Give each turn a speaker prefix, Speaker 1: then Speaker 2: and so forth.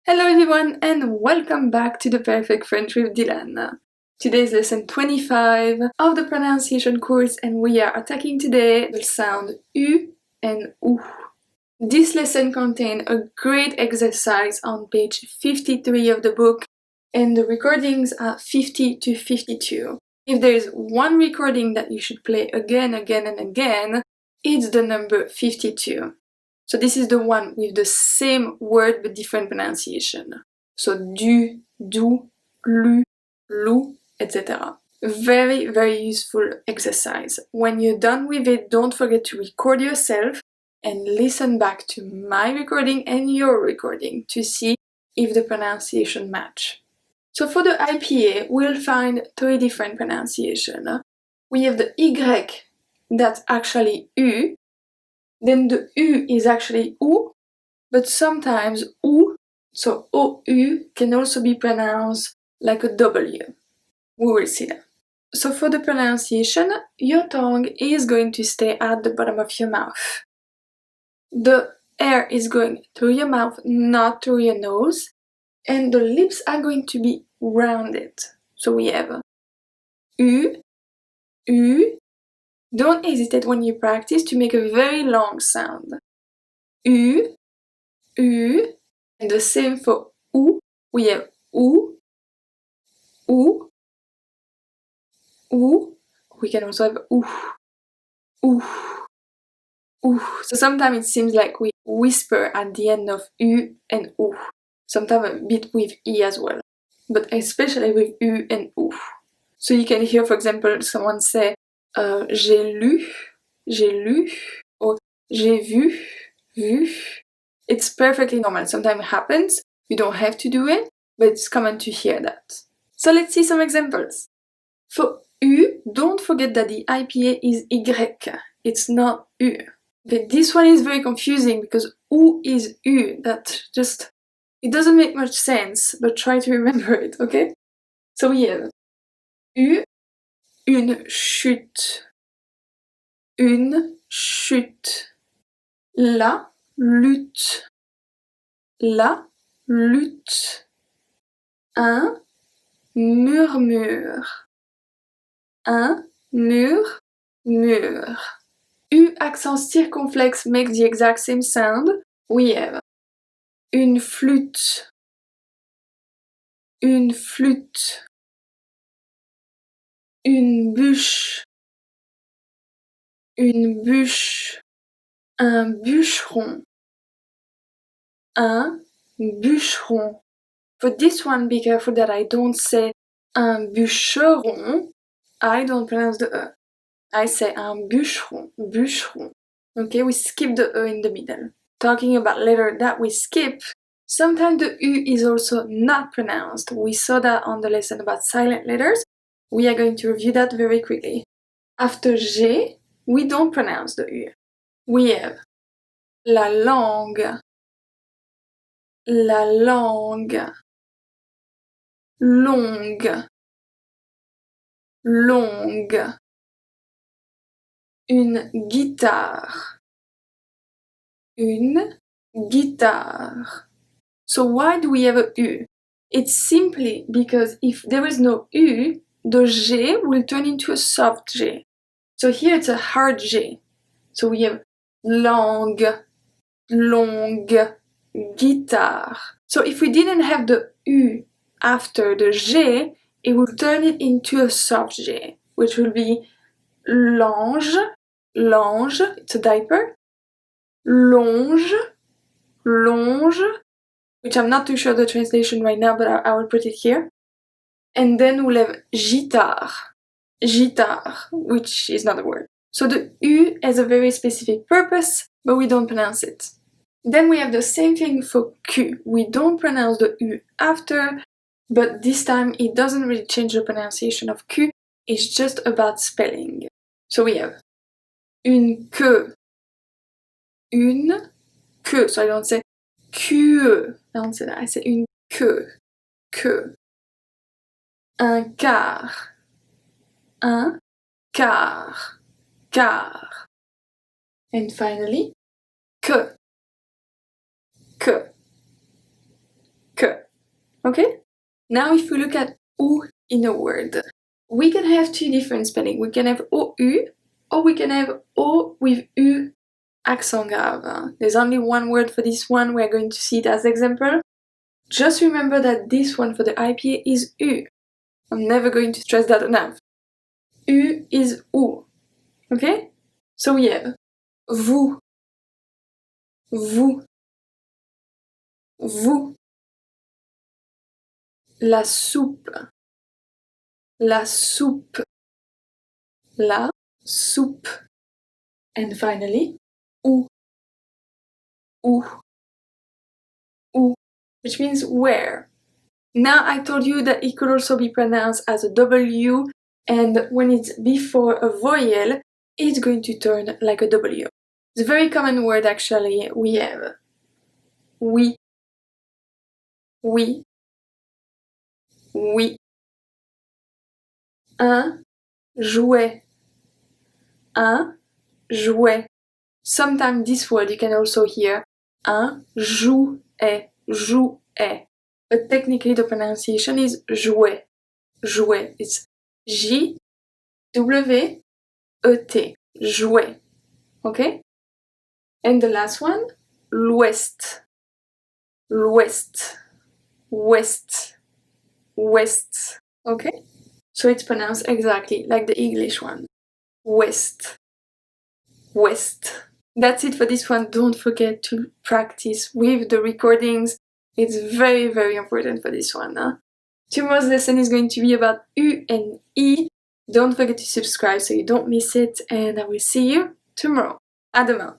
Speaker 1: Hello everyone and welcome back to the Perfect French with Dylan. Today is lesson 25 of the pronunciation course and we are attacking today the sound U and OO. This lesson contains a great exercise on page 53 of the book and the recordings are 50 to 52. If there is one recording that you should play again and again, it's the number 52. So this is the one with the same word but different pronunciation. So du, du, lu, lu, etc. Very, very useful exercise. When you're done with it, don't forget to record yourself and listen back to my recording and your recording to see if the pronunciation match. So for the IPA, we'll find three different pronunciations. We have the Y, that's actually U. Then the U is actually U, but sometimes U, so OU, can also be pronounced like a W. We will see that. So for the pronunciation, your tongue is going to stay at the bottom of your mouth. The air is going through your mouth, not through your nose, and the lips are going to be rounded. So we have U, U. Don't hesitate when you practice to make a very long sound. U, U, and the same for OO. We have OO, OO, OO. We can also have OO, OO, OO. So sometimes it seems like we whisper at the end of U and OO. Sometimes a bit with E as well, but especially with U and OO. So you can hear, for example, someone say j'ai lu, or j'ai vu. It's perfectly normal. Sometimes it happens. You don't have to do it, but it's common to hear that. So let's see some examples. For U, don't forget that the IPA is Y. It's not U. Okay, this one is very confusing because U is U. That just, it doesn't make much sense, but try to remember it, okay? So we have U, une chute. Une chute. La lutte. La lutte. Un murmure. Un mur. U accent circonflexe makes the exact same sound. We have une flûte. Une flûte. Une bûche. Une bûche. Un bûcheron. Un bûcheron. For this one, be careful that I don't say un bûcheron. I don't pronounce the E. I say un bûcheron. Okay, we skip the E in the middle. Talking about letter that we skip, sometimes the U is also not pronounced. We saw that on the lesson about silent letters. We are going to review that very quickly. After G, we don't pronounce the U. We have la langue. La langue. Longue. Longue. Une guitare. Une guitare. So why do we have a U? It's simply because if there is no U, the G will turn into a soft G. So here it's a hard G. So we have langue, longue, guitare. So if we didn't have the U after the G, it would turn it into a soft G, which will be lange, it's a diaper, longe, which I'm not too sure the translation right now, but I will put it here. And then we'll have guitare, which is not a word. So the U has a very specific purpose, but we don't pronounce it. Then we have the same thing for Q. We don't pronounce the U after, but this time it doesn't really change the pronunciation of Q, it's just about spelling. So we have une queue. Une queue. So I don't say queue. I don't say that. I say une queue. Queue. Un quart. Un quart. Quart. And finally, que. Que. Okay? Now if we look at OU in a word, we can have two different spelling. We can have OU, or we can have O with U accent grave. There's only one word for this one. We're going to see it as example. Just remember that this one for the IPA is U. I'm never going to stress that enough. U is OU. Okay? So we have vous, vous, vous, la soupe, la soupe, la soupe, and finally, OU, OU, OU, which means where. Now I told you that it could also be pronounced as a W, and when it's before a vowel, it's going to turn like a W. It's a very common word actually. We have oui, oui, oui. Un jouet, un jouet. Sometimes this word you can also hear un jouet, jouet. But technically the pronunciation is jouet, jouet. It's J-W-E-T, jouet. Okay? And the last one, l'ouest, l'ouest, ouest, west. Okay? So it's pronounced exactly like the English one. West, west. That's it for this one. Don't forget to practice with the recordings. It's very, very important for this one. Huh? Tomorrow's lesson is going to be about U and I. Don't forget to subscribe so you don't miss it, and I will see you tomorrow. À demain.